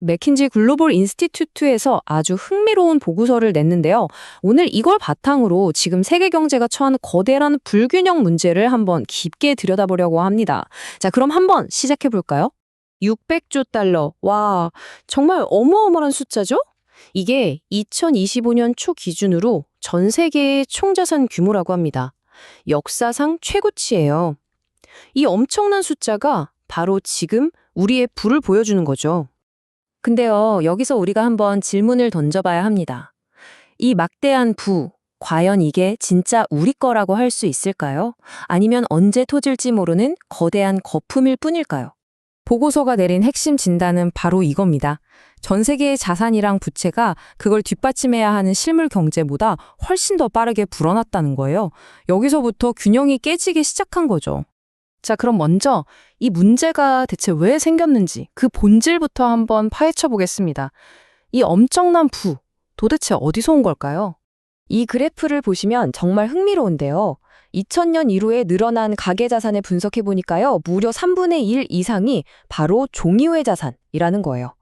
맥킨지 글로벌 인스티튜트에서 아주 흥미로운 보고서를 냈는데요. 오늘 이걸 바탕으로 지금 세계 경제가 처하는 거대한 불균형 문제를 한번 깊게 들여다보려고 합니다. 자, 그럼 한번 시작해 볼까요? 600조 달러. 와, 정말 어마어마한 숫자죠? 이게 2025년 초 기준으로 전 세계의 총자산 규모라고 합니다. 역사상 최고치예요. 이 엄청난 숫자가 바로 지금 우리의 부를 보여주는 거죠. 근데요, 여기서 우리가 한번 질문을 던져봐야 합니다. 이 막대한 부, 과연 이게 진짜 우리 거라고 할 수 있을까요? 아니면 언제 터질지 모르는 거대한 거품일 뿐일까요? 보고서가 내린 핵심 진단은 바로 이겁니다. 전 세계의 자산이랑 부채가 그걸 뒷받침해야 하는 실물 경제보다 훨씬 더 빠르게 불어났다는 거예요. 여기서부터 균형이 깨지기 시작한 거죠. 자, 그럼 먼저 이 문제가 대체 왜 생겼는지 그 본질부터 한번 파헤쳐 보겠습니다. 이 엄청난 부, 도대체 어디서 온 걸까요? 이 그래프를 보시면 정말 흥미로운데요. 2000년 이후에 늘어난 가계자산을 분석해 보니까요, 무려 3분의 1 이상이 바로 종이회 자산이라는 거예요.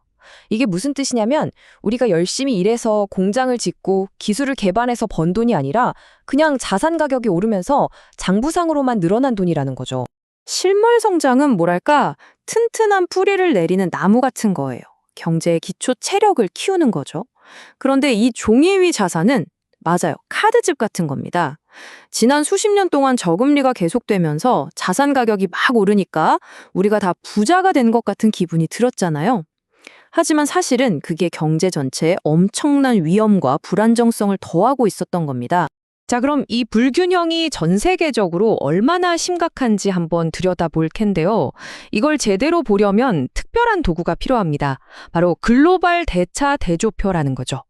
이게 무슨 뜻이냐면 우리가 열심히 일해서 공장을 짓고 기술을 개발해서 번 돈이 아니라 그냥 자산 가격이 오르면서 장부상으로만 늘어난 돈이라는 거죠. 실물 성장은 뭐랄까 튼튼한 뿌리를 내리는 나무 같은 거예요. 경제의 기초 체력을 키우는 거죠. 그런데 이 종이위 자산은 맞아요. 카드집 같은 겁니다. 지난 수십 년 동안 저금리가 계속되면서 자산 가격이 막 오르니까 우리가 다 부자가 된 것 같은 기분이 들었잖아요. 하지만 사실은 그게 경제 전체에 엄청난 위험과 불안정성을 더하고 있었던 겁니다. 자, 그럼 이 불균형이 전 세계적으로 얼마나 심각한지 한번 들여다볼 텐데요. 이걸 제대로 보려면 특별한 도구가 필요합니다. 바로 글로벌 대차 대조표라는 거죠.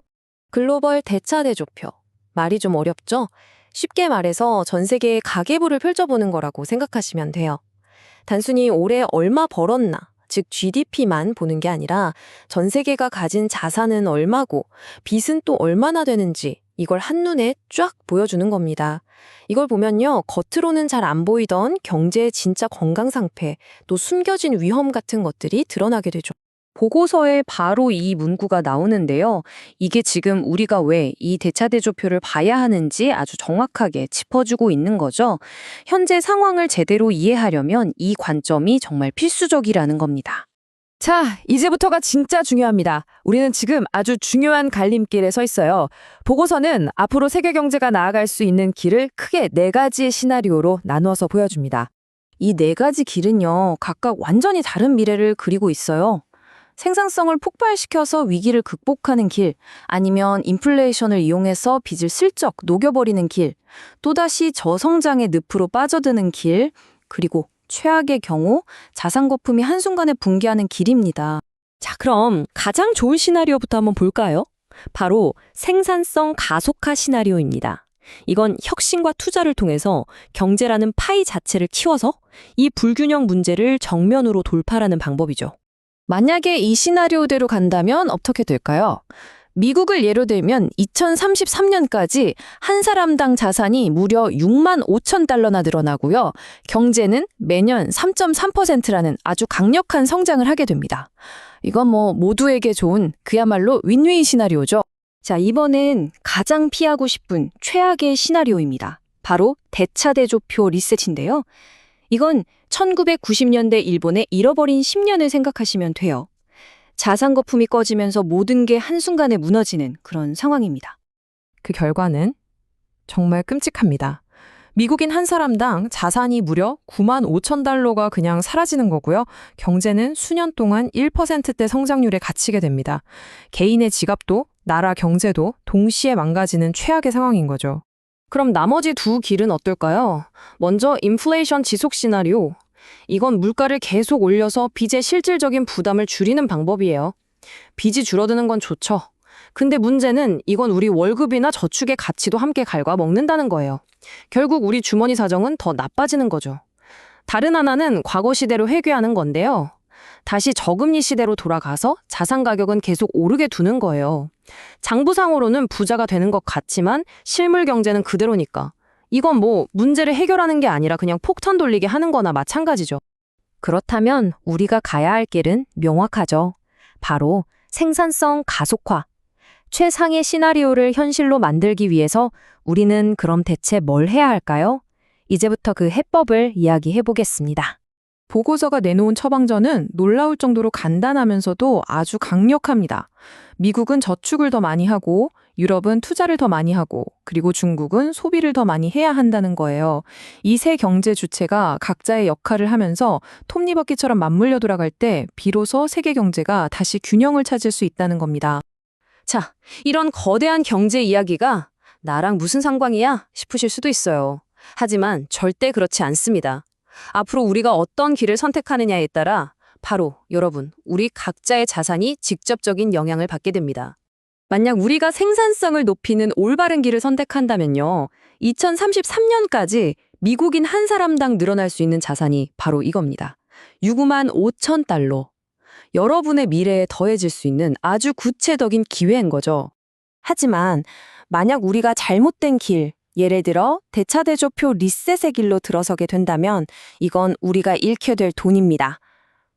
글로벌 대차 대조표. 말이 좀 어렵죠? 쉽게 말해서 전 세계의 가계부를 펼쳐보는 거라고 생각하시면 돼요. 단순히 올해 얼마 벌었나, 즉 GDP만 보는 게 아니라 전 세계가 가진 자산은 얼마고 빚은 또 얼마나 되는지 이걸 한눈에 쫙 보여주는 겁니다. 이걸 보면요, 겉으로는 잘 안 보이던 경제의 진짜 건강 상태, 또 숨겨진 위험 같은 것들이 드러나게 되죠. 보고서에 바로 이 문구가 나오는데요. 이게 지금 우리가 왜 이 대차대조표를 봐야 하는지 아주 정확하게 짚어주고 있는 거죠. 현재 상황을 제대로 이해하려면 이 관점이 정말 필수적이라는 겁니다. 자, 이제부터가 진짜 중요합니다. 우리는 지금 아주 중요한 갈림길에 서 있어요. 보고서는 앞으로 세계 경제가 나아갈 수 있는 길을 크게 4가지의 시나리오로 나누어서 보여줍니다. 이 4가지 길은요, 각각 완전히 다른 미래를 그리고 있어요. 생산성을 폭발시켜서 위기를 극복하는 길, 아니면 인플레이션을 이용해서 빚을 슬쩍 녹여버리는 길, 또다시 저성장의 늪으로 빠져드는 길, 그리고 최악의 경우 자산 거품이 한순간에 붕괴하는 길입니다. 자, 그럼 가장 좋은 시나리오부터 한번 볼까요? 바로 생산성 가속화 시나리오입니다. 이건 혁신과 투자를 통해서 경제라는 파이 자체를 키워서 이 불균형 문제를 정면으로 돌파하는 방법이죠. 만약에 이 시나리오대로 간다면 어떻게 될까요? 미국을 예로 들면 2033년까지 한 사람당 자산이 무려 6만 5천 달러나 늘어나고요. 경제는 매년 3.3%라는 아주 강력한 성장을 하게 됩니다. 이건 모두에게 좋은 그야말로 윈윈 시나리오죠. 자, 이번엔 가장 피하고 싶은 최악의 시나리오입니다. 바로 대차대조표 리셋인데요. 이건 1990년대 일본의 잃어버린 10년을 생각하시면 돼요. 자산 거품이 꺼지면서 모든 게 한순간에 무너지는 그런 상황입니다. 그 결과는 정말 끔찍합니다. 미국인 한 사람당 자산이 무려 9만 5천 달러가 그냥 사라지는 거고요. 경제는 수년 동안 1%대 성장률에 갇히게 됩니다. 개인의 지갑도 나라 경제도 동시에 망가지는 최악의 상황인 거죠. 그럼 나머지 2 길은 어떨까요? 먼저 인플레이션 지속 시나리오. 이건 물가를 계속 올려서 빚의 실질적인 부담을 줄이는 방법이에요. 빚이 줄어드는 건 좋죠. 근데 문제는 이건 우리 월급이나 저축의 가치도 함께 갉아먹는다는 거예요. 결국 우리 주머니 사정은 더 나빠지는 거죠. 다른 하나는 과거 시대로 회귀하는 건데요. 다시 저금리 시대로 돌아가서 자산 가격은 계속 오르게 두는 거예요. 장부상으로는 부자가 되는 것 같지만 실물 경제는 그대로니까. 이건 문제를 해결하는 게 아니라 그냥 폭탄 돌리게 하는 거나 마찬가지죠. 그렇다면 우리가 가야 할 길은 명확하죠. 바로 생산성 가속화. 최상의 시나리오를 현실로 만들기 위해서 우리는 그럼 대체 뭘 해야 할까요? 이제부터 그 해법을 이야기해 보겠습니다. 보고서가 내놓은 처방전은 놀라울 정도로 간단하면서도 아주 강력합니다. 미국은 저축을 더 많이 하고, 유럽은 투자를 더 많이 하고, 그리고 중국은 소비를 더 많이 해야 한다는 거예요. 이 세 경제 주체가 각자의 역할을 하면서 톱니바퀴처럼 맞물려 돌아갈 때 비로소 세계 경제가 다시 균형을 찾을 수 있다는 겁니다. 자, 이런 거대한 경제 이야기가 나랑 무슨 상관이야? 싶으실 수도 있어요. 하지만 절대 그렇지 않습니다. 앞으로 우리가 어떤 길을 선택하느냐에 따라 바로 여러분, 우리 각자의 자산이 직접적인 영향을 받게 됩니다. 만약 우리가 생산성을 높이는 올바른 길을 선택한다면요, 2033년까지 미국인 한 사람당 늘어날 수 있는 자산이 바로 이겁니다. 6만 5천 달러. 여러분의 미래에 더해질 수 있는 아주 구체적인 기회인 거죠. 하지만 만약 우리가 잘못된 길, 예를 들어 대차대조표 리셋의 길로 들어서게 된다면 이건 우리가 잃게 될 돈입니다.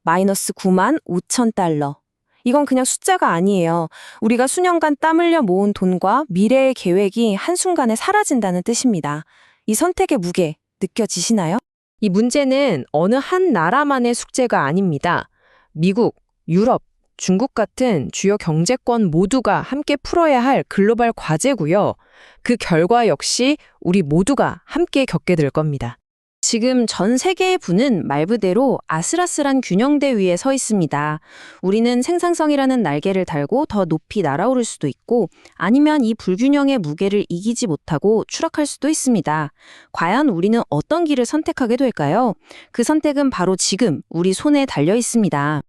마이너스 9만 5천 달러. 이건 그냥 숫자가 아니에요. 우리가 수년간 땀 흘려 모은 돈과 미래의 계획이 한순간에 사라진다는 뜻입니다. 이 선택의 무게 느껴지시나요? 이 문제는 어느 한 나라만의 숙제가 아닙니다. 미국, 유럽, 중국 같은 주요 경제권 모두가 함께 풀어야 할 글로벌 과제고요. 그 결과 역시 우리 모두가 함께 겪게 될 겁니다. 지금 전 세계의 부는 말 그대로 아슬아슬한 균형대 위에 서 있습니다. 우리는 생산성이라는 날개를 달고 더 높이 날아오를 수도 있고 아니면 이 불균형의 무게를 이기지 못하고 추락할 수도 있습니다. 과연 우리는 어떤 길을 선택하게 될까요? 그 선택은 바로 지금 우리 손에 달려 있습니다.